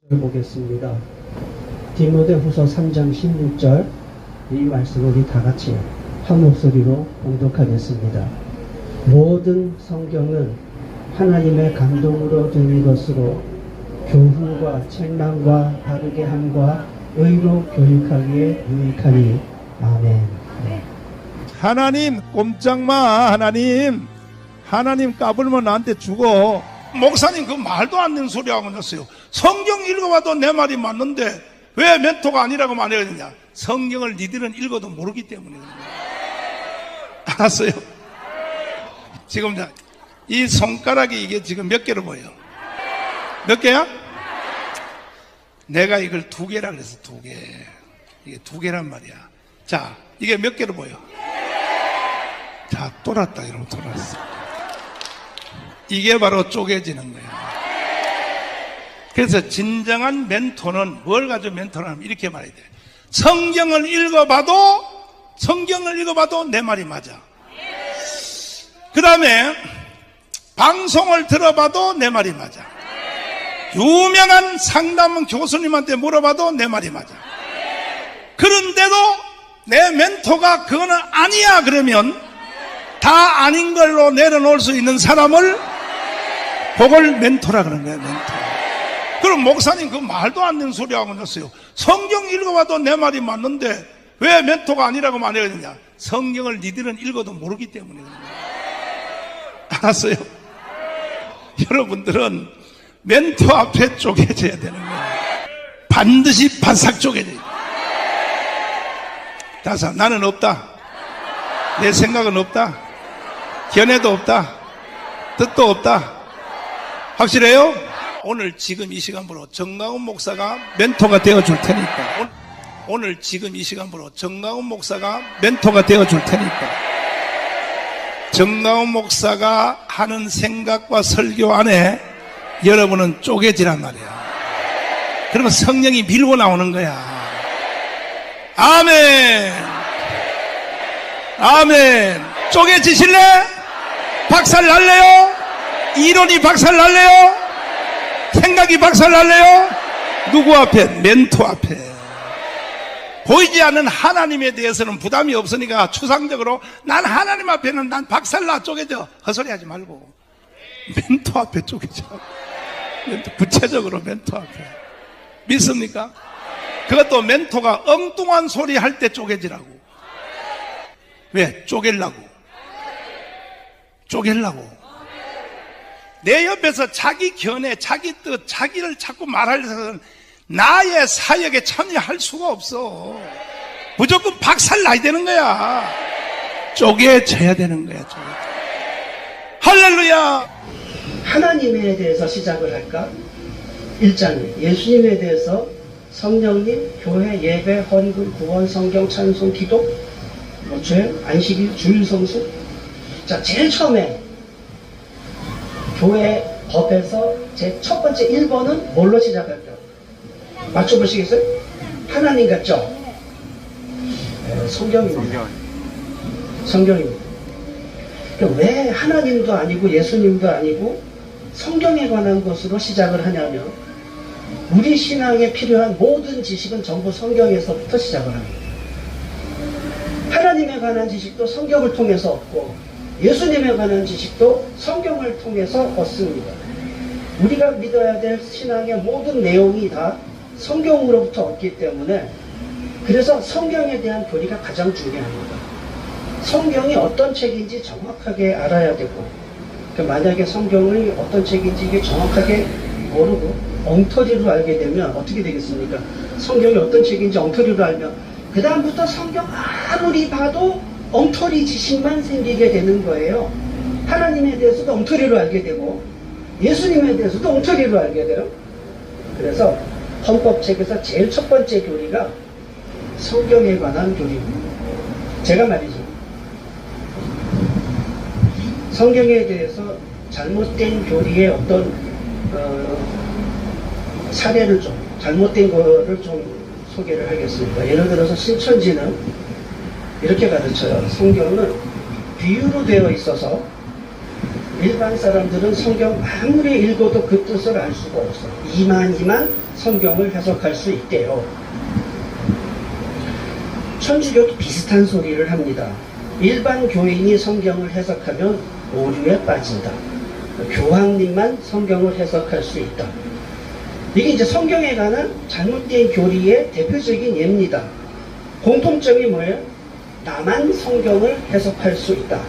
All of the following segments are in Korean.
보겠습니다. 디모데후서 3장 16절 이 말씀을 우리 다 같이 한 목소리로 봉독하겠습니다. 모든 성경은 하나님의 감동으로 된 것으로 교훈과 책망과 바르게 함과 의로 교육하기에 유익하니 아멘. 하나님 꼼짝마. 하나님 까불면 나한테 죽어. 목사님 그 말도 안 되는 소리 하고 있었어요. 성경 읽어봐도 내 말이 맞는데 왜 멘토가 아니라고 말해야 성경을 니들은 읽어도 모르기 때문에 알았어요? 지금 이 손가락이 이게 지금 몇 개로 보여요? 몇 개야? 내가 이걸 2개라 그래서 2개. 이게 2개란 말이야. 자, 이게 몇 개로 보여? 자, 돌았다. 이러면 돌았어. 이게 바로 쪼개지는 거야. 그래서 진정한 멘토는 뭘 가지고 멘토를 하면 이렇게 말해야 돼. 성경을 읽어봐도 내 말이 맞아. 그 다음에 방송을 들어봐도 내 말이 맞아. 유명한 상담 교수님한테 물어봐도 내 말이 맞아. 그런데도 내 멘토가 그거는 아니야 그러면 다 아닌 걸로 내려놓을 수 있는 사람을 그걸 멘토라 그러는 거예요. 멘토. 그럼 목사님 그 말도 안 되는 소리 하고 있었어요. 성경 읽어봐도 내 말이 맞는데 왜 멘토가 아니라고 말해야 되냐? 성경을 니들은 읽어도 모르기 때문에 그런 거예요. 알았어요? 여러분들은 멘토 앞에 쪼개져야 되는 거예요. 반드시 바싹 쪼개져야 돼요. 다섯, 나는 없다. 내 생각은 없다. 견해도 없다. 뜻도 없다. 확실해요? 오늘 지금 이 시간부로 정강훈 목사가 멘토가 되어줄 테니까. 오늘 지금 이 시간부로 정강훈 목사가 멘토가 되어줄 테니까. 정강훈 목사가 하는 생각과 설교 안에 여러분은 쪼개지란 말이야. 그러면 성령이 밀고 나오는 거야. 아멘. 아멘. 쪼개지실래? 박살 날래요? 이론이 박살 날래요? 생각이 박살 날래요? 누구 앞에? 멘토 앞에. 보이지 않는 하나님에 대해서는 부담이 없으니까 추상적으로 난 하나님 앞에는 난 박살나 쪼개져. 헛소리 하지 말고 멘토 앞에 쪼개져. 구체적으로 멘토 앞에. 믿습니까? 그것도 멘토가 엉뚱한 소리 할 때 쪼개지라고. 왜? 쪼갤라고. 내 옆에서 자기 견해, 자기 뜻, 자기를 자꾸 말하려서는 나의 사역에 참여할 수가 없어. 무조건 박살 나야 되는 거야. 쪼개져야 되는 거야. 할렐루야. 하나님에 대해서 시작을 할까? 1장 예수님에 대해서 성령님, 교회, 예배, 헌금, 구원, 성경, 찬송, 기도, 죄, 안식일, 주일 성수. 자, 제일 처음에 교회 법에서 제 첫 번째 1번은 뭘로 시작할까요? 맞춰보시겠어요? 하나님 같죠? 네, 성경입니다. 그러니까 왜 하나님도 아니고 예수님도 아니고 성경에 관한 것으로 시작을 하냐면 우리 신앙에 필요한 모든 지식은 전부 성경에서부터 시작을 합니다. 하나님에 관한 지식도 성경을 통해서 얻고 예수님에 관한 지식도 성경을 통해서 얻습니다. 우리가 믿어야 될 신앙의 모든 내용이 다 성경으로부터 얻기 때문에 그래서 성경에 대한 교리가 가장 중요합니다. 성경이 어떤 책인지 정확하게 알아야 되고 만약에 성경이 어떤 책인지 이게 정확하게 모르고 엉터리로 알게 되면 어떻게 되겠습니까? 성경이 어떤 책인지 엉터리로 알면 그 다음부터 성경 아무리 봐도 엉터리 지식만 생기게 되는 거예요. 하나님에 대해서도 엉터리로 알게 되고 예수님에 대해서도 엉터리로 알게 돼요. 그래서 헌법책에서 제일 첫 번째 교리가 성경에 관한 교리입니다. 제가 말이죠. 성경에 대해서 잘못된 교리의 어떤 사례를 좀 잘못된 거를 좀 소개를 하겠습니다. 예를 들어서 신천지는 이렇게 가르쳐요. 성경은 비유로 되어 있어서 일반 사람들은 성경 아무리 읽어도 그 뜻을 알 수가 없어. 이만 성경을 해석할 수 있대요. 천주교도 비슷한 소리를 합니다. 일반 교인이 성경을 해석하면 오류에 빠진다. 교황님만 성경을 해석할 수 있다. 이게 이제 성경에 관한 잘못된 교리의 대표적인 예입니다. 공통점이 뭐예요? 나만 성경을 해석할 수 있다.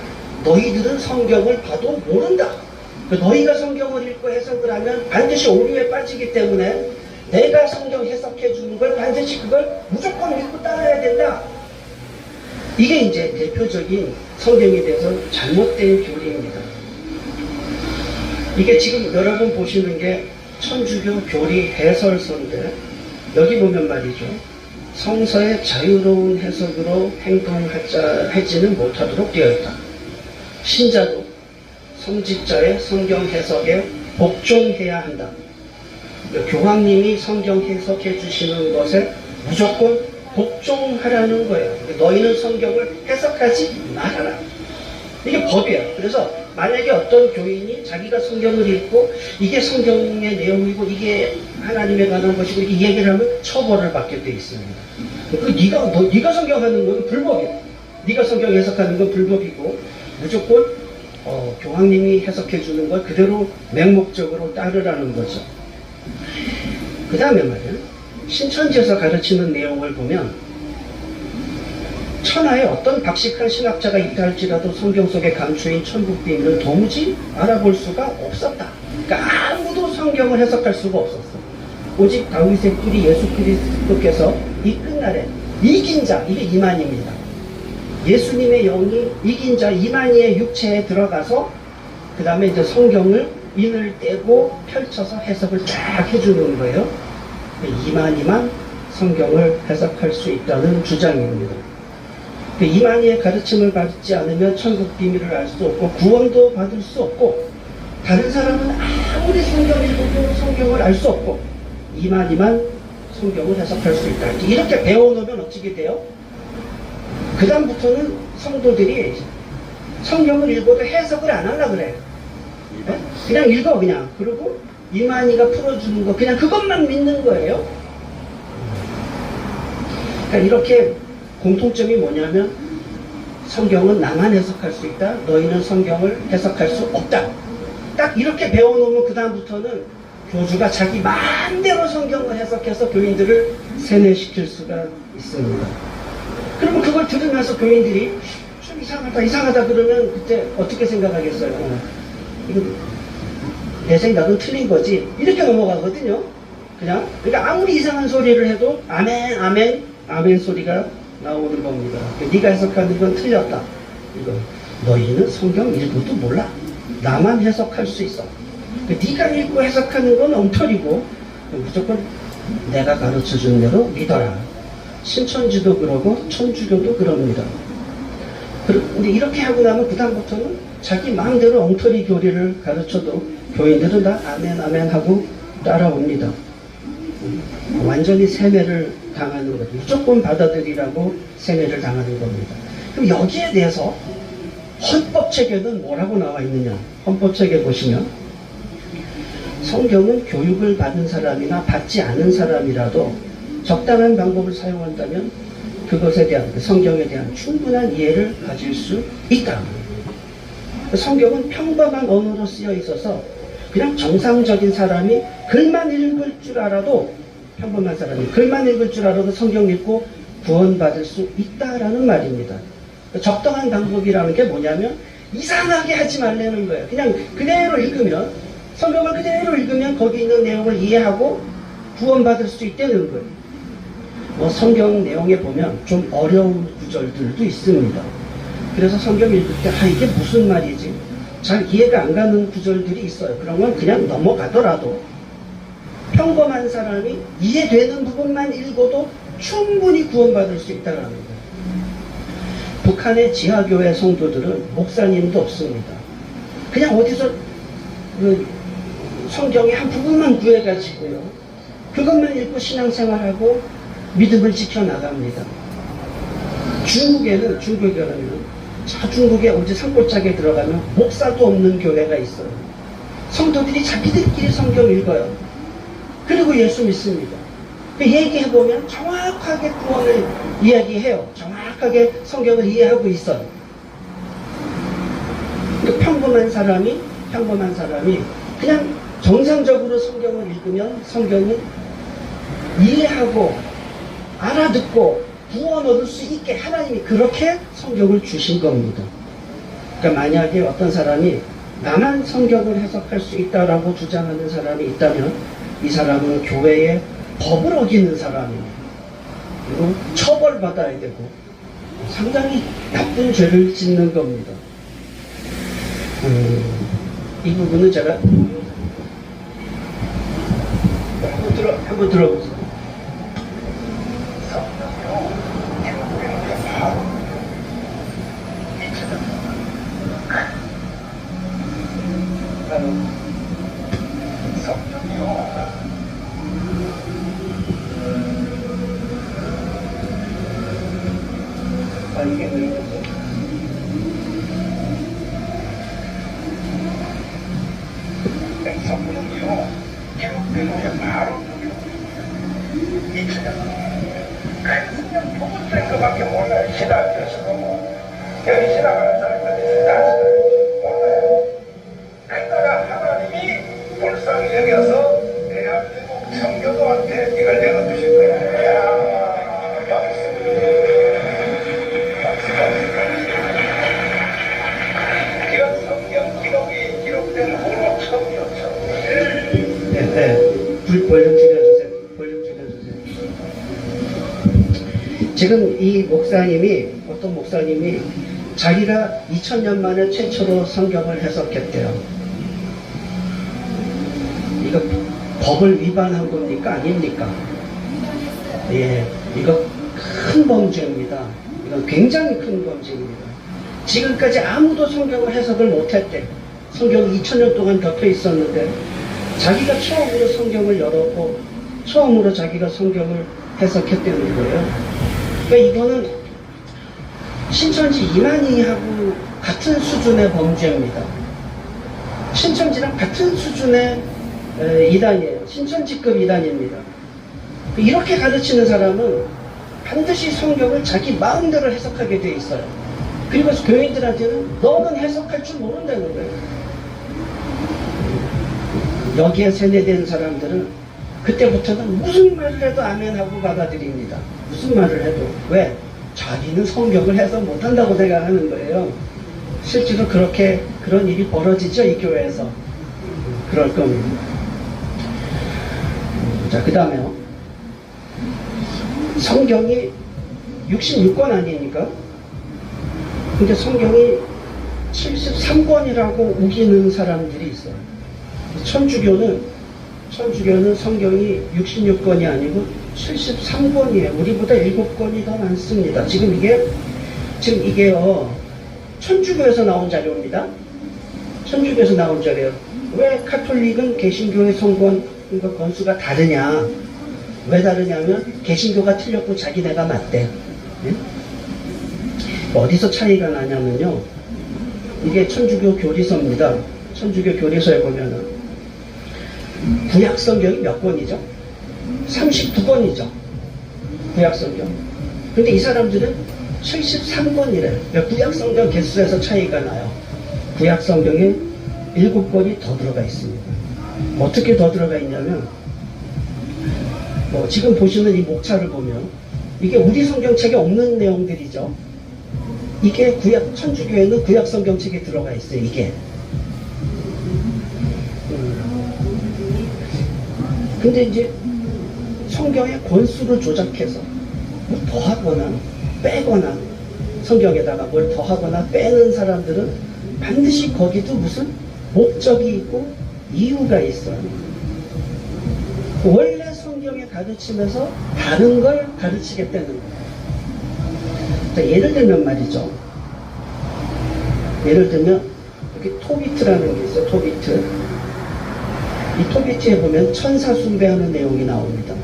너희들은 성경을 봐도 모른다. 너희가 성경을 읽고 해석을 하면 반드시 오류에 빠지기 때문에 내가 성경 해석해 주는 걸 반드시 그걸 무조건 읽고 따라야 된다. 이게 이제 대표적인 성경에 대해서 잘못된 교리입니다. 이게 지금 여러분 보시는 게 천주교 교리 해설서인데 여기 보면 말이죠. 성서의 자유로운 해석으로 행동하지는 못하도록 되어 있다. 신자도 성직자의 성경 해석에 복종해야 한다. 교황님이 성경 해석해 주시는 것에 무조건 복종하라는 거예요. 너희는 성경을 해석하지 말아라. 이게 법이에요. 그래서 만약에 어떤 교인이 자기가 성경을 읽고 이게 성경의 내용이고 이게 하나님에 관한 것이고 이 얘기를 하면 처벌을 받게 돼 있습니다. 네가 성경하는 건 불법이에요. 네가 성경 해석하는 건 불법이고 무조건 교황님이 해석해 주는 걸 그대로 맹목적으로 따르라는 거죠. 그 다음에 말이에요. 신천지에서 가르치는 내용을 보면 천하에 어떤 박식한 신학자가 있다 할지라도 성경 속에 감추인 천국 비밀을 도무지 알아볼 수가 없었다. 그러니까 아무도 성경을 해석할 수가 없었어. 오직 다윗의 뿌리 예수 그리스도께서 이 끝날에 이긴 자, 이게 이만희입니다. 예수님의 영이 이긴 자 이만희의 육체에 들어가서 그 다음에 이제 성경을 인을 떼고 펼쳐서 해석을 쫙 해주는 거예요. 이만희만 성경을 해석할 수 있다는 주장입니다. 이만희의 가르침을 받지 않으면 천국 비밀을 알 수 없고 구원도 받을 수 없고 다른 사람은 아무리 성경을 읽어도 성경을 알 수 없고 이만희만 성경을 해석할 수 있다. 이렇게 배워놓으면 어떻게 돼요? 그 다음부터는 성도들이 성경을 읽어도 해석을 안 하려고 그래요. 네? 그냥 읽어 그냥. 그리고 이만희가 풀어주는 거 그냥 그것만 믿는 거예요. 그러니까 이렇게 공통점이 뭐냐면 성경은 나만 해석할 수 있다. 너희는 성경을 해석할 수 없다. 딱 이렇게 배워놓으면 그 다음부터는 교주가 자기 마음대로 성경을 해석해서 교인들을 세뇌시킬 수가 있습니다. 그러면 그걸 들으면서 교인들이 좀 이상하다 그러면 그때 어떻게 생각하겠어요? 이거 내 생각은 틀린 거지. 이렇게 넘어가거든요. 그냥. 그러니까 아무리 이상한 소리를 해도 아멘, 아멘, 아멘 소리가 나오는 겁니다. 네가 해석하는 건 틀렸다. 이거 너희는 성경 읽어도 몰라. 나만 해석할 수 있어. 네가 읽고 해석하는 건 엉터리고 무조건 내가 가르쳐준 대로 믿어라. 신천지도 그러고 천주교도 그럽니다. 근데 이렇게 하고 나면 그 다음부터는 자기 마음대로 엉터리 교리를 가르쳐도 교인들은 다 아멘 아멘 하고 따라옵니다. 완전히 세뇌를 당하는 거죠. 무조건 받아들이라고 세뇌를 당하는 겁니다. 그럼 여기에 대해서 헌법체계는 뭐라고 나와 있느냐? 헌법체계 보시면 성경은 교육을 받은 사람이나 받지 않은 사람이라도 적당한 방법을 사용한다면 그것에 대한 성경에 대한 충분한 이해를 가질 수 있다. 성경은 평범한 언어로 쓰여 있어서 그냥 정상적인 사람이 글만 읽을 줄 알아도 평범한 사람이 글만 읽을 줄 알아도 성경 읽고 구원받을 수 있다라는 말입니다. 적당한 방법이라는 게 뭐냐면 이상하게 하지 말라는 거예요. 그냥 그대로 읽으면 성경을 그대로 읽으면 거기 있는 내용을 이해하고 구원받을 수 있다는 거예요. 성경 내용에 보면 좀 어려운 구절들도 있습니다. 그래서 성경 읽을 때 이게 무슨 말이지? 잘 이해가 안 가는 구절들이 있어요. 그런 건 그냥 넘어가더라도 평범한 사람이 이해되는 부분만 읽어도 충분히 구원받을 수 있다는 거예요. 북한의 지하교회 성도들은 목사님도 없습니다. 그냥 어디서 성경의 한 부분만 구해가지고요. 그것만 읽고 신앙생활하고 믿음을 지켜나갑니다. 중국에는 중국에 어디 산골짜기에 들어가면 목사도 없는 교회가 있어요. 성도들이 자기들끼리 성경 읽어요. 그리고 예수 믿습니다. 얘기해보면 정확하게 구원을 이야기해요. 정확하게 성경을 이해하고 있어요. 평범한 사람이 그냥 정상적으로 성경을 읽으면 성경을 이해하고 알아듣고 구원 얻을 수 있게 하나님이 그렇게 성경을 주신 겁니다. 그러니까 만약에 어떤 사람이 나만 성경을 해석할 수 있다라고 주장하는 사람이 있다면 이 사람은 교회의 법을 어기는 사람이에요. 그리고 처벌받아야 되고 상당히 나쁜 죄를 짓는 겁니다. 이 부분은 제가 한번 들어보세요. 이게 왜 이러지? 성경이요. 기록되면 바로 이천년 그냥 부분된 것밖에 몰라요. 신학교에서도 여기 신학하는 사람들이 나는 몰라요. 그러다가 하나님이 불쌍히 여겨서 대한민국 성교도한테 이걸 내려주신 거예요. 이건 성경 기록이 기록된 후로 처음이었죠. 볼륨 줄여주세요. 지금 이 목사님이, 어떤 목사님이 자기가 2000년 만에 최초로 성경을 해석했대요. 이거 법을 위반한 겁니까? 아닙니까? 예, 이거 큰 범죄입니다. 이건 굉장히 큰 범죄입니다. 지금까지 아무도 성경을 해석을 못했대. 성경이 2000년 동안 덮여 있었는데 자기가 처음으로 성경을 열었고 처음으로 자기가 성경을 해석했다는 거예요. 그러니까 이거는 신천지 이만희하고 같은 수준의 범죄입니다. 신천지랑 같은 수준의 이단이에요. 신천지급 이단입니다. 이렇게 가르치는 사람은 반드시 성경을 자기 마음대로 해석하게 돼 있어요. 그리고 교인들한테는 너는 해석할 줄 모른다는 거예요. 여기에 세뇌된 사람들은 그때부터는 무슨 말을 해도 아멘하고 받아들입니다. 무슨 말을 해도. 왜? 자기는 성경을 해석 못한다고 생각하는 거예요. 실제로 그런 일이 벌어지죠, 이 교회에서. 그럴 겁니다. 자, 그 다음에요. 성경이 66권 아닙니까? 근데 성경이 73권이라고 우기는 사람들이 있어요. 천주교는 성경이 66권이 아니고 73권이에요. 우리보다 7권이 더 많습니다. 지금 이게요, 천주교에서 나온 자료입니다. 천주교에서 나온 자료예요. 왜 카톨릭은 개신교의 성권, 그러니까 건수가 다르냐? 왜 다르냐면, 개신교가 틀렸고 자기네가 맞대. 네? 어디서 차이가 나냐면요, 이게 천주교 교리서입니다. 천주교 교리서에 보면은 구약성경이 몇 권이죠? 39권이죠. 구약성경. 근데 이 사람들은 73권이래요. 그러니까 구약성경 개수에서 차이가 나요. 구약성경에 7권이 더 들어가 있습니다. 어떻게 더 들어가 있냐면, 지금 보시는 이 목차를 보면 이게 우리 성경책에 없는 내용들이죠. 이게 천주교에는 구약성경책에 들어가 있어요. 이게. 근데 이제 성경의 권수를 조작해서 뭐 더하거나 빼거나, 성경에다가 뭘 더하거나 빼는 사람들은 반드시 거기도 무슨 목적이 있고 이유가 있어요. 원래 성경에 가르치면서 다른 걸 가르치겠다는 거예요. 자, 예를 들면 말이죠. 예를 들면 여기 토비트라는 게 있어요. 토비트. 이 토비트에 보면 천사 숭배하는 내용이 나옵니다.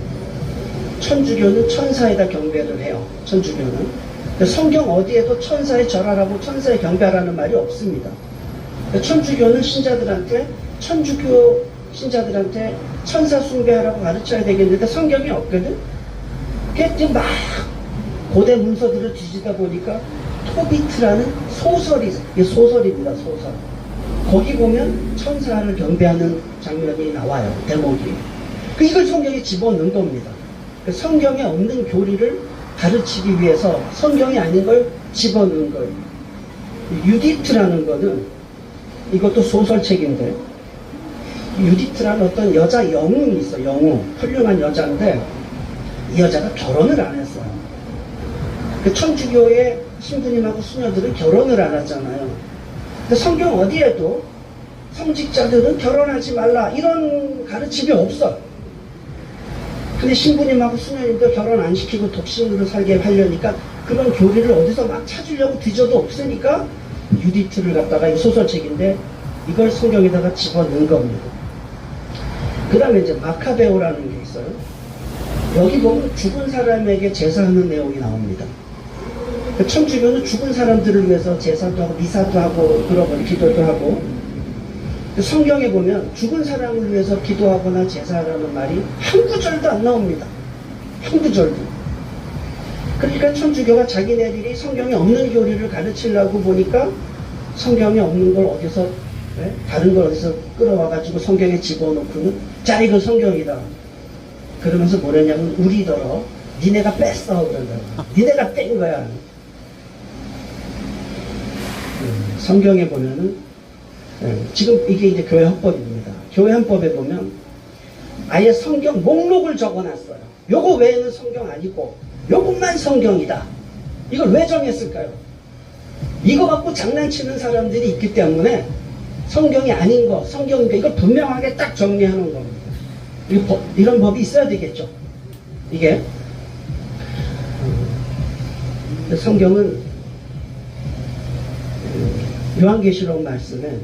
천주교는 천사에다 경배를 해요. 천주교는. 성경 어디에도 천사에 절하라고 천사에 경배하라는 말이 없습니다. 천주교는 신자들한테 천주교 신자들한테 천사 숭배하라고 가르쳐야 되겠는데 성경이 없거든? 그게 막 고대 문서들을 뒤지다 보니까 토비트라는 소설이 있어요. 이게 소설입니다, 소설. 거기 보면 천사를 경배하는 장면이 나와요, 대목이. 이걸 성경에 집어넣은 겁니다. 성경에 없는 교리를 가르치기 위해서 성경이 아닌 걸 집어넣은 거예요. 유디트라는 거는 이것도 소설책인데 유디트라는 어떤 여자 영웅이 있어. 영웅, 훌륭한 여자인데 이 여자가 결혼을 안 했어요. 그 천주교의 신부님하고 수녀들은 결혼을 안 하잖아요. 근데 성경 어디에도 성직자들은 결혼하지 말라 이런 가르침이 없어. 근데 신부님하고 수녀님도 결혼 안 시키고 독신으로 살게 하려니까 그런 교리를 어디서 막 찾으려고 뒤져도 없으니까 유디트를 갖다가 이 소설책인데 이걸 성경에다가 집어넣은 겁니다. 그 다음에 이제 마카베오라는 게 있어요. 여기 보면 죽은 사람에게 제사하는 내용이 나옵니다. 천주교는 죽은 사람들을 위해서 제사도 하고 미사도 하고 그러고 기도도 하고, 성경에 보면 죽은 사람을 위해서 기도하거나 제사하라는 말이 한 구절도 안 나옵니다. 한 구절도. 그러니까 천주교가 자기네들이 성경에 없는 교리를 가르치려고 보니까 성경에 없는 걸 어디서 다른 걸 어디서 끌어와가지고 성경에 집어넣고는 자 이거 성경이다 그러면서 뭐랬냐면 우리더러 니네가 뺐어 그런다. 니네가 뺀 거야. 성경에 보면은 지금 이게 이제 교회 헌법입니다. 교회 헌법에 보면 아예 성경 목록을 적어놨어요. 요거 외에는 성경 아니고 요것만 성경이다. 이걸 왜 정했을까요? 이거 갖고 장난치는 사람들이 있기 때문에 성경이 아닌 거, 성경인가 이걸 분명하게 딱 정리하는 겁니다. 이런 법이 있어야 되겠죠. 이게 성경은 요한계시록 말씀에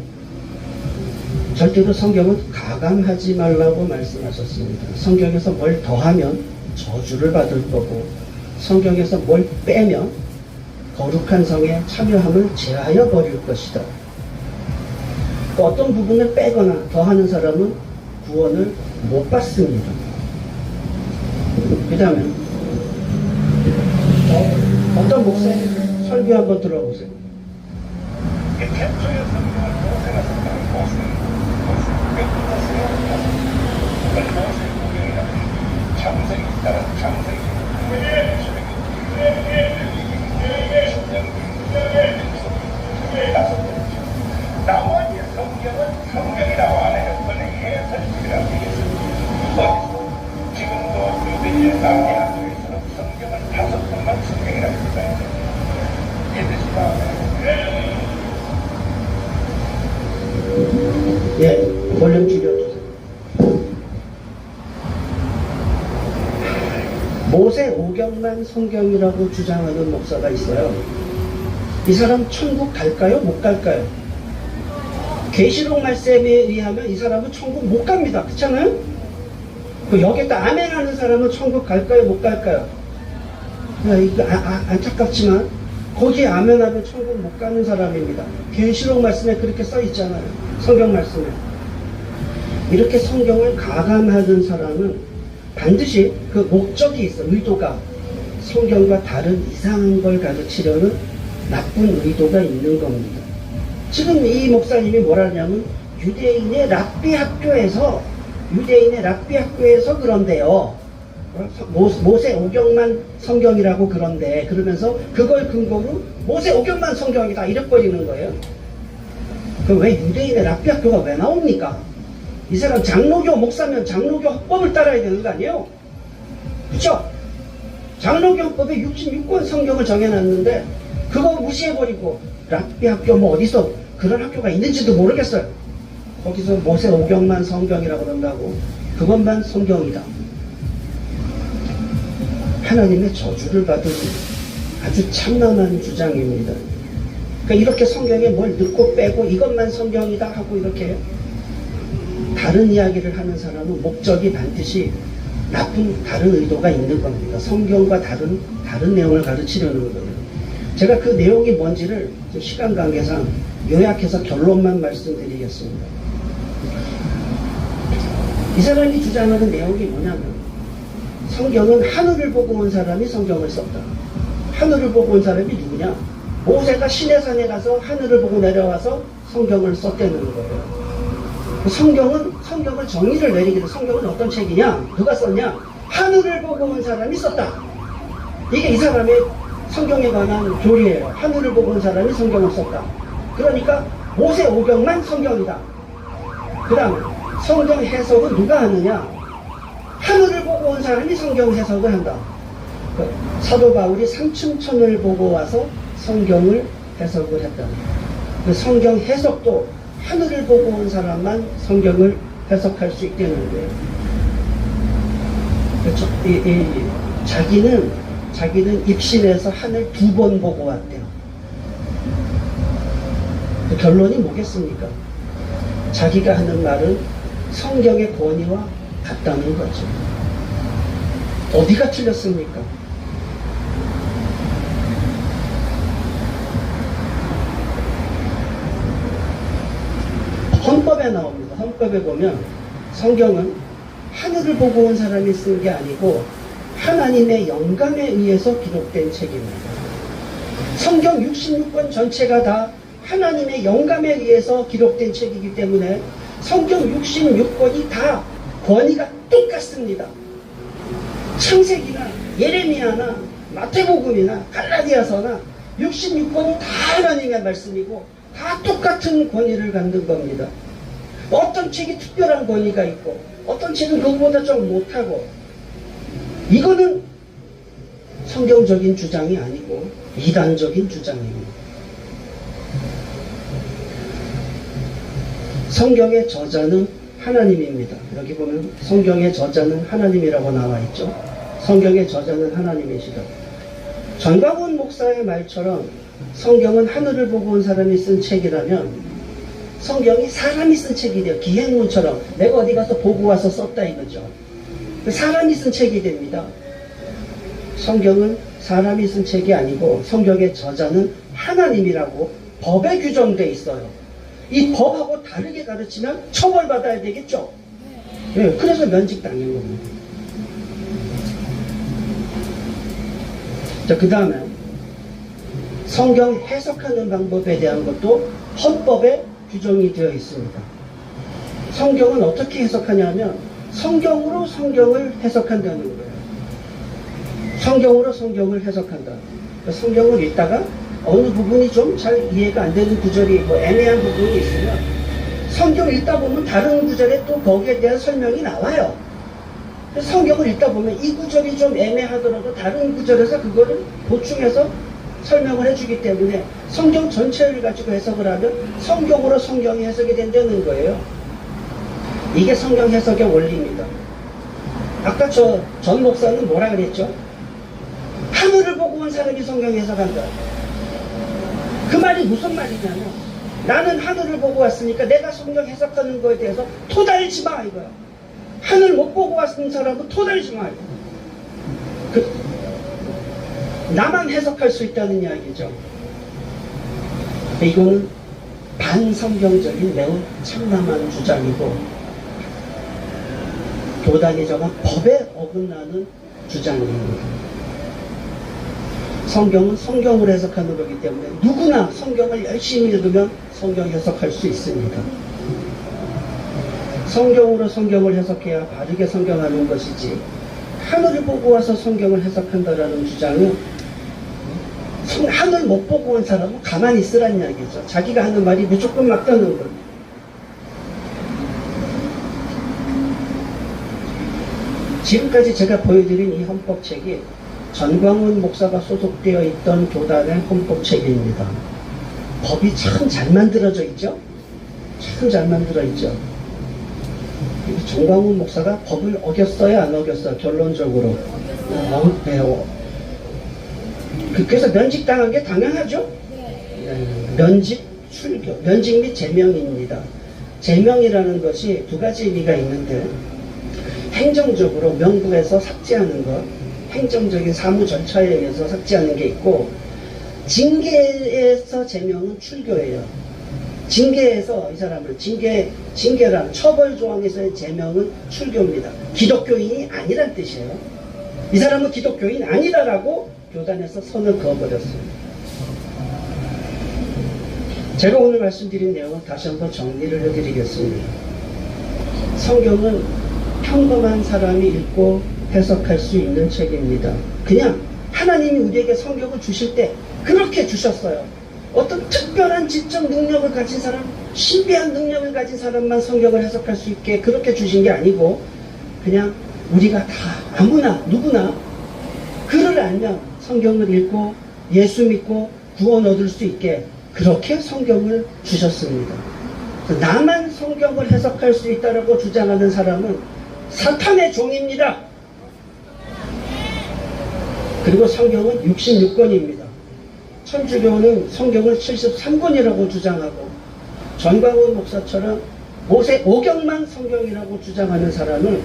절대로 성경은 가감하지 말라고 말씀하셨습니다. 성경에서 뭘 더하면 저주를 받을 거고 성경에서 뭘 빼면 거룩한 성에 참여함을 제하여 버릴 것이다. 어떤 부분을 빼거나 더하는 사람은 구원을 못 받습니다. 그 다음에 어떤 목사님 설교 한번 들어보세요. 태초의 성경을 모세가 썼다는 모세. 모세의 구경이라 장생이 따른 장생이 나머지 성경은 성경이라고 안 해요. 그건 해설집이라고 얘기했어요. 지금도 유대인의 남미 학교에서는 성경을 5번만 성경이라고 써요. 이해되시나요? 예, 볼륨 줄여주세요. 모세 오경만 성경이라고 주장하는 목사가 있어요. 이 사람 천국 갈까요? 못 갈까요? 계시록 말씀에 의하면 이 사람은 천국 못 갑니다. 그렇잖아요? 여기다 아멘 하는 사람은 천국 갈까요? 못 갈까요? 이거 안타깝지만 거기에 아멘하면 천국 못 가는 사람입니다. 계시록 말씀에 그렇게 써 있잖아요. 성경 말씀에. 이렇게 성경을 가감하는 사람은 반드시 그 목적이 있어. 의도가 성경과 다른 이상한 걸 가르치려는 나쁜 의도가 있는 겁니다. 지금 이 목사님이 뭐라냐면 유대인의 랍비 학교에서 그런데요. 모세 오경만 성경이라고 그런데 그러면서 그걸 근거로 모세 오경만 성경이다 이래버리는 거예요. 그럼 왜 유대인의 랍비 학교가 왜 나옵니까? 이 사람 장로교 목사면 장로교 헌법을 따라야 되는 거 아니에요? 그쵸? 장로교 헌법에 66권 성경을 정해놨는데 그거 무시해버리고 랍비 학교 뭐 어디서 그런 학교가 있는지도 모르겠어요. 거기서 모세 오경만 성경이라고 그런다고 그것만 성경이다. 하나님의 저주를 받은 아주 참남한 주장입니다. 그러니까 이렇게 성경에 뭘 넣고 빼고 이것만 성경이다 하고 이렇게 다른 이야기를 하는 사람은 목적이 반드시 나쁜 다른 의도가 있는 겁니다. 성경과 다른 내용을 가르치려는 거예요. 제가 그 내용이 뭔지를 시간 관계상 요약해서 결론만 말씀드리겠습니다. 이 사람이 주장하는 내용이 뭐냐면 성경은 하늘을 보고 온 사람이 성경을 썼다. 하늘을 보고 온 사람이 누구냐? 모세가 시내산에 가서 하늘을 보고 내려와서 성경을 썼다는 거예요. 성경을 정의를 내리기로 성경은 어떤 책이냐? 누가 썼냐? 하늘을 보고 온 사람이 썼다. 이게 이 사람의 성경에 관한 교리예요. 하늘을 보고 온 사람이 성경을 썼다. 그러니까 모세 오경만 성경이다. 그 다음에 성경 해석은 누가 하느냐? 하늘을 보고 온 사람이 성경 해석을 한다. 사도 바울이 삼층천을 보고 와서 성경을 해석을 했다. 성경 해석도 하늘을 보고 온 사람만 성경을 해석할 수 있다는 거예요. 그렇죠? 자기는 입신에서 하늘 2번 보고 왔대요. 결론이 뭐겠습니까? 자기가 하는 말은 성경의 권위와 같다는 거죠. 어디가 틀렸습니까? 헌법에 나옵니다. 헌법에 보면 성경은 하늘을 보고 온 사람이 쓴 게 아니고 하나님의 영감에 의해서 기록된 책입니다. 성경 66권 전체가 다 하나님의 영감에 의해서 기록된 책이기 때문에 성경 66권이 다 권위가 똑같습니다. 창세기나 예레미야나 마태복음이나 갈라디아서나 66권이 다 하나님의 말씀이고 다 똑같은 권위를 갖는 겁니다. 어떤 책이 특별한 권위가 있고 어떤 책은 그거보다 좀 못하고, 이거는 성경적인 주장이 아니고 이단적인 주장입니다. 성경의 저자는 하나님입니다. 여기 보면 성경의 저자는 하나님이라고 나와 있죠. 성경의 저자는 하나님이시다. 전광훈 목사의 말처럼 성경은 하늘을 보고 온 사람이 쓴 책이라면 성경이 사람이 쓴 책이 돼요. 기행문처럼 내가 어디 가서 보고 와서 썼다 이거죠. 사람이 쓴 책이 됩니다. 성경은 사람이 쓴 책이 아니고 성경의 저자는 하나님이라고 법에 규정되어 있어요. 이 법하고 다르게 가르치면 처벌받아야 되겠죠. 네, 그래서 면직당한 겁니다. 자, 그 다음에 성경 해석하는 방법에 대한 것도 헌법에 규정이 되어 있습니다. 성경은 어떻게 해석하냐면 성경으로 성경을 해석한다는 거예요. 성경으로 성경을 해석한다. 성경을 읽다가 어느 부분이 좀 잘 이해가 안 되는 구절이 뭐 애매한 부분이 있으면 성경 읽다 보면 다른 구절에 또 거기에 대한 설명이 나와요. 성경을 읽다 보면 이 구절이 좀 애매하더라도 다른 구절에서 그거를 보충해서 설명을 해주기 때문에 성경 전체를 가지고 해석을 하면 성경으로 성경이 해석이 된다는 거예요. 이게 성경 해석의 원리입니다. 아까 전 목사는 뭐라 그랬죠? 하늘을 보고 온 사람이 성경 해석한다. 그 말이 무슨 말이냐면 나는 하늘을 보고 왔으니까 내가 성경 해석하는 거에 대해서 토달지 마 이거야. 하늘 못 보고 왔은 사람은 토달지 마 이거야. 나만 해석할 수 있다는 이야기죠. 이거는 반성경적인 매우 참담한 주장이고 교단이 정한 법에 어긋나는 주장입니다. 성경은 성경으로 해석하는 거기 때문에 누구나 성경을 열심히 읽으면 성경 해석할 수 있습니다. 성경으로 성경을 해석해야 바르게 성경하는 것이지 하늘을 보고 와서 성경을 해석한다라는 주장은 하늘 못 보고 온 사람은 가만히 있으란 이야기죠. 자기가 하는 말이 무조건 맞다는 거예요. 지금까지 제가 보여드린 이 헌법책이 전광훈 목사가 소속되어 있던 교단의 헌법책입니다. 법이 참 잘 만들어져 있죠? 참 잘 만들어 있죠. 전광훈 목사가 법을 어겼어요? 안 어겼어요? 결론적으로. 그래서 면직당한 게 당연하죠? 면직, 출교, 면직 및 제명입니다. 제명이라는 것이 두 가지 의미가 있는데 행정적으로 명부에서 삭제하는 것, 행정적인 사무 절차에 의해서 삭제하는 게 있고 징계에서 제명은 출교예요. 징계해서 이 사람을 징계란 처벌 조항에서의 제명은 출교입니다. 기독교인이 아니란 뜻이에요. 이 사람은 기독교인 아니다라고 교단에서 선을 그어버렸어요. 제가 오늘 말씀드린 내용은 다시 한번 정리를 해드리겠습니다. 성경은 평범한 사람이 읽고 해석할 수 있는 책입니다. 그냥 하나님이 우리에게 성경을 주실 때 그렇게 주셨어요. 어떤 특별한 지적 능력을 가진 사람, 신비한 능력을 가진 사람만 성경을 해석할 수 있게 그렇게 주신 게 아니고 그냥 우리가 다 아무나 누구나 글을 알면 성경을 읽고 예수 믿고 구원 얻을 수 있게 그렇게 성경을 주셨습니다. 나만 성경을 해석할 수 있다고 주장하는 사람은 사탄의 종입니다. 그리고 성경은 66권입니다. 천주교는 성경을 73권이라고 주장하고 전광훈 목사처럼 모세 오경만 성경이라고 주장하는 사람은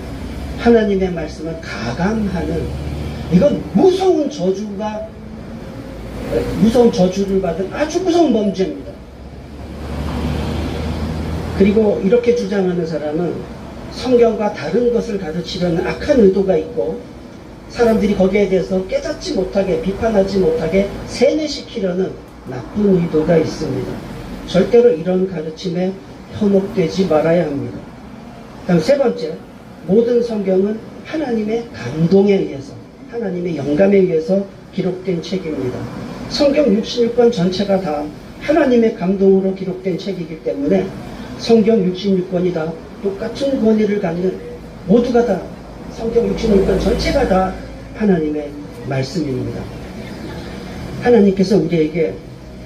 하나님의 말씀을 가감하는, 이건 무서운 저주를 받은 아주 무서운 범죄입니다. 그리고 이렇게 주장하는 사람은 성경과 다른 것을 가르치려는 악한 의도가 있고 사람들이 거기에 대해서 깨닫지 못하게, 비판하지 못하게 세뇌시키려는 나쁜 의도가 있습니다. 절대로 이런 가르침에 현혹되지 말아야 합니다. 다음 세 번째, 모든 성경은 하나님의 감동에 의해서, 하나님의 영감에 의해서 기록된 책입니다. 성경 66권 전체가 다 하나님의 감동으로 기록된 책이기 때문에 성경 66권이 다 똑같은 권위를 갖는, 모두가 다 성경 66권 전체가 다 하나님의 말씀입니다. 하나님께서 우리에게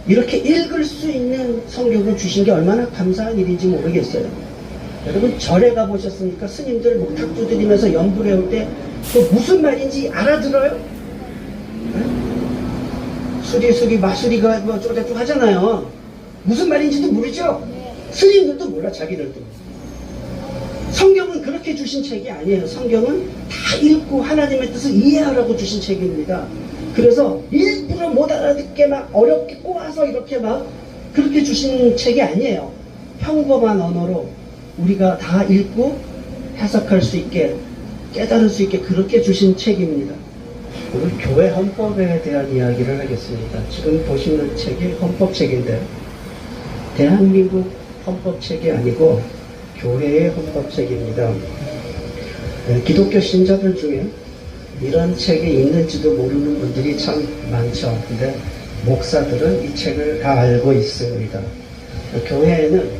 이렇게 읽을 수 있는 성경을 주신 게 얼마나 감사한 일인지 모르겠어요. 여러분 절에 가보셨습니까? 스님들 목탁 두드리면서 연불해 올 때 그 무슨 말인지 알아들어요? 수리 마수리가 뭐 쪼대쪼 하잖아요. 무슨 말인지도 모르죠? 스님들도 몰라, 자기들도. 성경은 그렇게 주신 책이 아니에요. 성경은 다 읽고 하나님의 뜻을 이해하라고 주신 책입니다. 그래서 일부러 못 알아듣게 막 어렵게 꼬아서 이렇게 막 그렇게 주신 책이 아니에요. 평범한 언어로 우리가 다 읽고 해석할 수 있게, 깨달을 수 있게 그렇게 주신 책입니다. 오늘 교회 헌법에 대한 이야기를 하겠습니다. 지금 보시는 책이 헌법책인데 대한민국 헌법책이 아니고 교회의 헌법책입니다. 기독교 신자들 중에 이런 책이 있는지도 모르는 분들이 참 많죠. 근데 목사들은 이 책을 다 알고 있습니다. 교회에는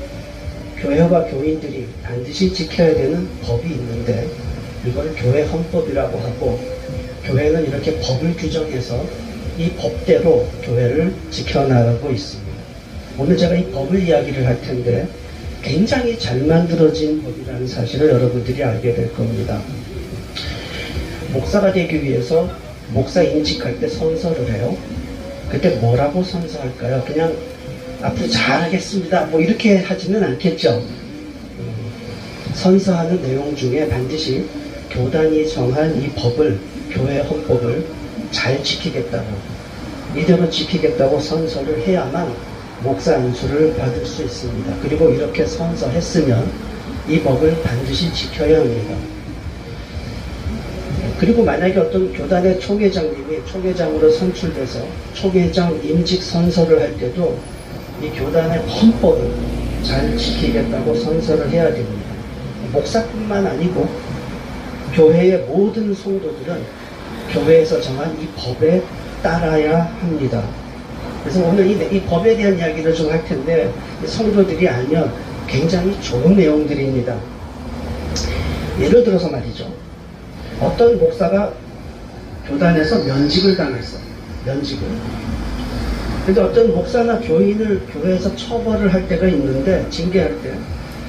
교회와 교인들이 반드시 지켜야 되는 법이 있는데 이걸 교회 헌법이라고 하고, 교회는 이렇게 법을 규정해서 이 법대로 교회를 지켜나가고 있습니다. 오늘 제가 이 법을 이야기를 할 텐데 굉장히 잘 만들어진 법이라는 사실을 여러분들이 알게 될 겁니다. 목사가 되기 위해서 목사 임직할 때 선서를 해요. 그때 뭐라고 선서할까요? 그냥 앞으로 잘하겠습니다 뭐 이렇게 하지는 않겠죠. 선서하는 내용 중에 반드시 교단이 정한 이 법을, 교회 헌법을 잘 지키겠다고, 이대로 지키겠다고 선서를 해야만 목사 안수를 받을 수 있습니다. 그리고 이렇게 선서했으면 이 법을 반드시 지켜야 합니다. 그리고 만약에 어떤 교단의 총회장님이 총회장으로 선출돼서 총회장 임직 선서를 할 때도 이 교단의 헌법을 잘 지키겠다고 선서를 해야 됩니다. 목사뿐만 아니고 교회의 모든 성도들은 교회에서 정한 이 법에 따라야 합니다. 그래서 오늘 이 법에 대한 이야기를 좀 할 텐데 성도들이 알면 굉장히 좋은 내용들입니다. 예를 들어서 말이죠. 어떤 목사가 교단에서 면직을 당했어. 면직을. 근데 어떤 목사나 교인을 교회에서 처벌을 할 때가 있는데, 징계할 때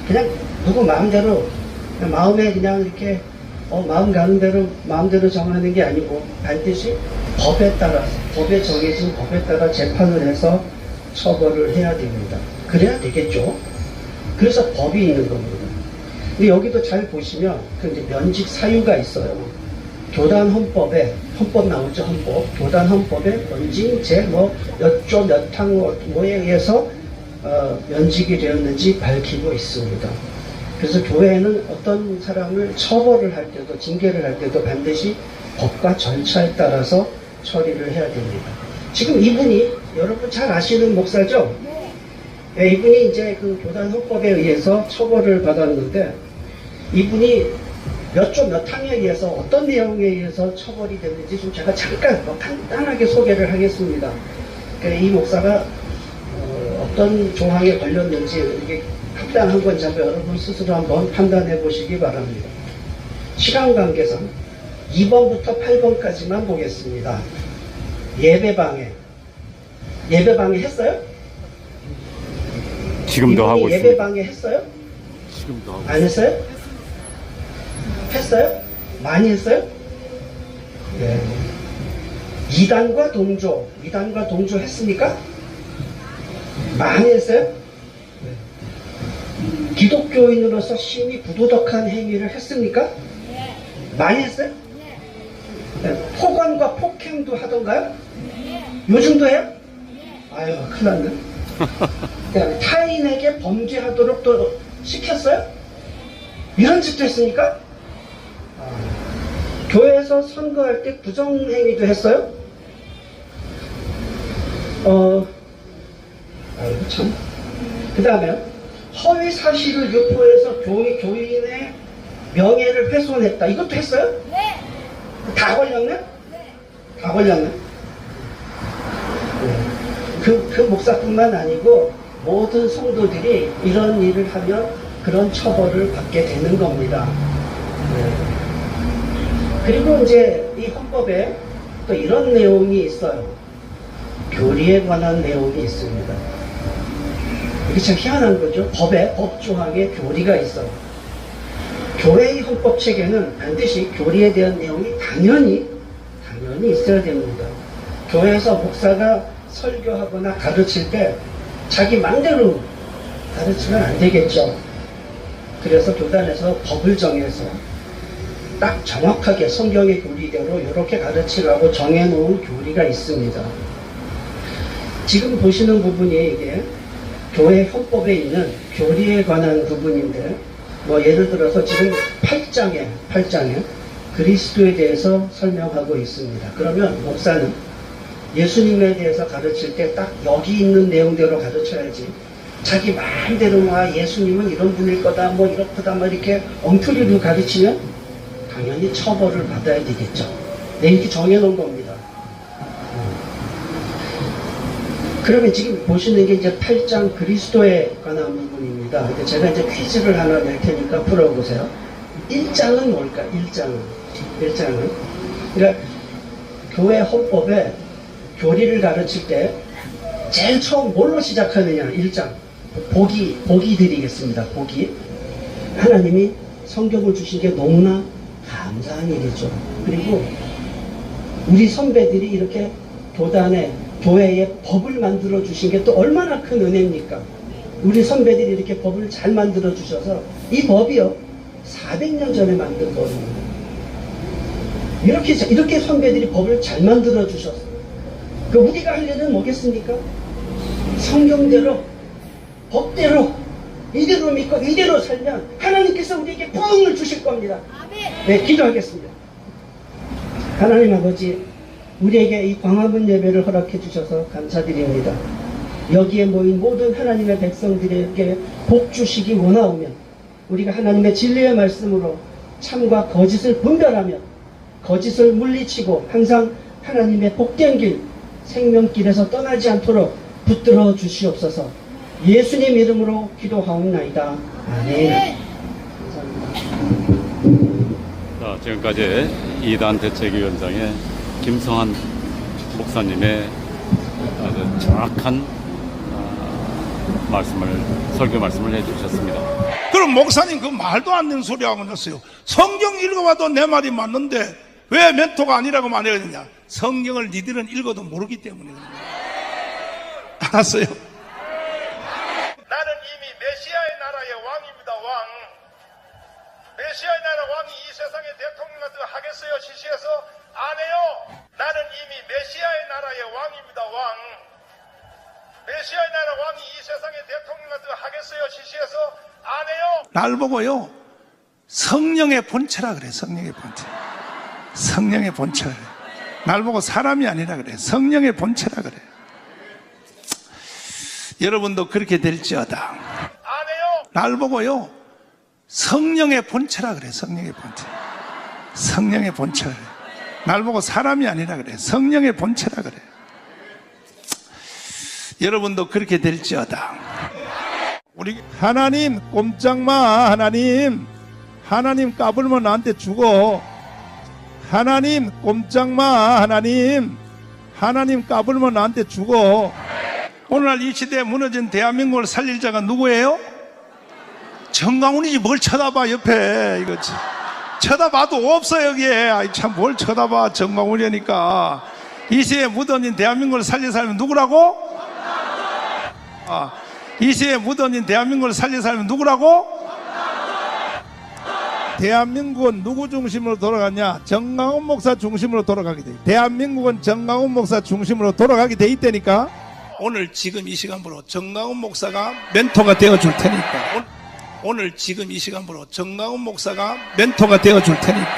그냥 누구 마음대로, 그냥 마음에 그냥 이렇게 마음 가는 대로 마음대로 정하는 게 아니고 반드시 법에 따라서, 법에 정해진 법에 따라 재판을 해서 처벌을 해야 됩니다. 그래야 되겠죠. 그래서 법이 있는 겁니다. 근데 여기도 잘 보시면 그 이제 면직 사유가 있어요. 교단 헌법에, 헌법 나오죠, 헌법. 교단 헌법에 면직 제 몇 조 몇 항 뭐에 의해서 면직이 되었는지 밝히고 있습니다. 그래서 교회는 어떤 사람을 처벌을 할 때도, 징계를 할 때도 반드시 법과 절차에 따라서 처리를 해야 됩니다. 지금 이분이 여러분 잘 아시는 목사죠? 네, 이분이 이제 그 교단 헌법에 의해서 처벌을 받았는데, 이분이 몇 조 몇 항에 의해서 어떤 내용에 의해서 처벌이 됐는지 좀 제가 잠깐 간단하게 소개를 하겠습니다. 이 목사가 어떤 조항에 걸렸는지 이게 합당한 건지 한번 여러분 스스로 한번 판단해 보시기 바랍니다. 시간 관계상 2번부터 8번까지만 보겠습니다. 예배방해 했어요? 지금도 하고 있습니다. 예배방해 했어요? 지금도 하고 안 했어요? 했어요? 많이 했어요? 네. 이단과 동조 했습니까? 많이 했어요? 네. 기독교인으로서 심히 부도덕한 행위를 했습니까? 많이 했어요? 네. 폭언과 폭행도 하던가요? 요즘도 해요? 아유, 큰일 났네. 그다음에 타인에게 범죄하도록 또 시켰어요? 이런 짓도 했습니까? 교회에서 선거할 때 부정행위도 했어요? 아이고 참. 그 다음에 허위 사실을 유포해서 교인의 명예를 훼손했다. 이것도 했어요? 네. 다 걸렸네? 네. 다 걸렸네. 네. 그 목사뿐만 아니고 모든 성도들이 이런 일을 하면 그런 처벌을 받게 되는 겁니다. 네. 그리고 이제 이 헌법에 또 이런 내용이 있어요. 교리에 관한 내용이 있습니다. 이게 참 희한한 거죠. 법 조항에 교리가 있어요. 교회의 헌법 체계는 반드시 교리에 대한 내용이 당연히 있어야 됩니다. 교회에서 목사가 설교하거나 가르칠 때 자기 마음대로 가르치면 안 되겠죠. 그래서 교단에서 법을 정해서 딱 정확하게 성경의 교리대로 이렇게 가르치라고 정해놓은 교리가 있습니다. 지금 보시는 부분이 이게 교회 헌법에 있는 교리에 관한 부분인데, 뭐 예를 들어서 지금 8장에 그리스도에 대해서 설명하고 있습니다. 그러면 목사는 예수님에 대해서 가르칠 때 딱 여기 있는 내용대로 가르쳐야지, 자기 마음대로 예수님은 이런 분일 거다, 뭐 이렇다, 뭐 이렇게 엉터리로 가르치면 당연히 처벌을 받아야 되겠죠. 네, 이렇게 정해놓은 겁니다. 그러면 지금 보시는 게 이제 8장 그리스도에 관한 부분입니다. 근데 제가 이제 퀴즈를 하나 낼 테니까 풀어보세요. 1장은 뭘까? 1장은. 그러니까 교회 헌법에 교리를 가르칠 때 제일 처음 뭘로 시작하느냐? 1장. 보기 드리겠습니다. 보기. 하나님이 성경을 주신 게 너무나 감사한 일이죠. 그리고 우리 선배들이 이렇게 교회에 법을 만들어 주신 게 또 얼마나 큰 은혜입니까? 우리 선배들이 이렇게 법을 잘 만들어 주셔서 이 법이요 400년 전에 만든 법입니다. 이렇게 선배들이 법을 잘 만들어 주셨어요. 그 우리가 할 일은 뭐겠습니까? 성경대로, 법대로, 이대로 믿고 이대로 살면 하나님께서 우리에게 부흥을 주실 겁니다. 네, 기도하겠습니다. 하나님 아버지, 우리에게 이 광화문 예배를 허락해 주셔서 감사드립니다. 여기에 모인 모든 하나님의 백성들에게 복 주시기 원하오며, 우리가 하나님의 진리의 말씀으로 참과 거짓을 분별하며 거짓을 물리치고 항상 하나님의 복된 길, 생명길에서 떠나지 않도록 붙들어 주시옵소서. 예수님 이름으로 기도하옵나이다. 아멘. 자, 지금까지 이단 대책위원장의 김성한 목사님의 아주 정확한 설교 말씀을 해주셨습니다. 그럼 목사님 그 말도 안 되는 소리 하고 있어요. 성경 읽어봐도 내 말이 맞는데 왜 멘토가 아니라고 말해야 성경을 니들은 읽어도 모르기 때문에. 알았어요? 나는 이미 메시아의 나라의 왕입니다. 왕. 메시아의 나라 왕이 이 세상의 대통령한테 하겠어요? 지시해서? 안 해요. 나는 이미 메시아의 나라의 왕입니다. 왕. 메시아의 나라 왕이 이 세상의 대통령한테 하겠어요? 지시해서 안 해요? 날 보고요, 성령의 본체라 그래. 성령의 본체. 성령의 본체라 그래. 날 보고 사람이 아니라 그래. 성령의 본체라 그래. 여러분도 그렇게 될지어다. 안 해요? 날 보고요, 성령의 본체라 그래. 성령의 본체. 성령의 본체라 그래. 날 보고 사람이 아니라 그래. 성령의 본체라 그래. 여러분도 그렇게 될지어다. 우리 하나님 꼼짝마. 하나님 까불면 나한테 죽어. 하나님 꼼짝마. 하나님 까불면 나한테 죽어. 오늘날 이 시대에 무너진 대한민국을 살릴 자가 누구예요? 정강훈이지. 뭘 쳐다봐 옆에. 이거지. 쳐다봐도 없어 여기에. 아이 참 뭘 쳐다봐. 정강훈이니까. 이 시대에 묻어진 대한민국을 살릴 사람이 누구라고? 이 시대에 묻어진 대한민국을 살릴 사람이 누구라고? 대한민국은 누구 중심으로 돌아가냐? 정강훈 목사 중심으로 돌아가게 돼. 대한민국은 정강훈 목사 중심으로 돌아가게 돼 있다니까. 오늘 지금 이 시간부로 정강훈 목사가 멘토가 되어 줄 테니까. 오늘 지금 이 시간부로 정강훈 목사가 멘토가 되어 줄 테니까.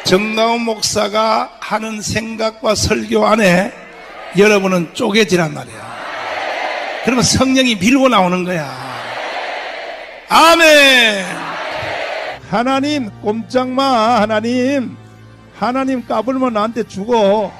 정강훈 목사가 하는 생각과 설교 안에 여러분은 쪼개지란 말이야. 그러면 성령이 밀고 나오는 거야. 아멘. 하나님 꼼짝마. 하나님 까불면 나한테 죽어.